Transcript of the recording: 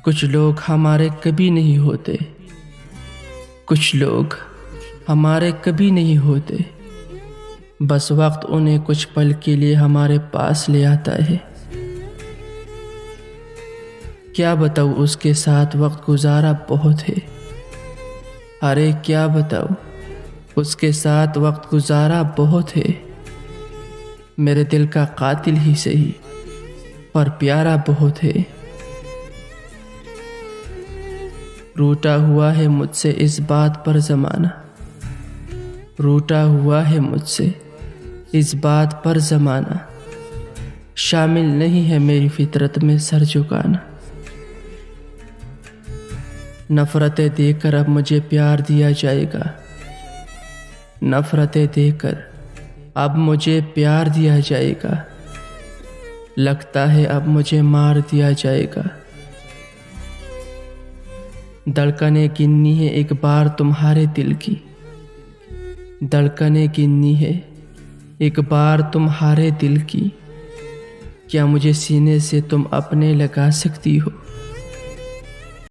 कुछ लोग हमारे कभी नहीं होते, कुछ लोग हमारे कभी नहीं होते। बस वक्त उन्हें कुछ पल के लिए हमारे पास ले आता है। क्या बताऊँ, उसके साथ वक्त गुजारा बहुत है। अरे क्या बताऊँ, उसके साथ वक्त गुजारा बहुत है। मेरे दिल का कातिल ही सही, पर प्यारा बहुत है। रूठा हुआ है मुझसे इस बात पर ज़माना, रूठा हुआ है मुझसे इस बात पर ज़माना। शामिल नहीं है मेरी फितरत में सर झुकाना। नफ़रतें देकर अब मुझे प्यार दिया जाएगा, नफ़रतें देकर अब मुझे प्यार दिया जाएगा। लगता है अब मुझे मार दिया जाएगा। धड़कनें गिननी है एक बार तुम्हारे दिल की, धड़कनें गिननी है एक बार तुम्हारे दिल की। क्या मुझे सीने से तुम अपने लगा सकती हो?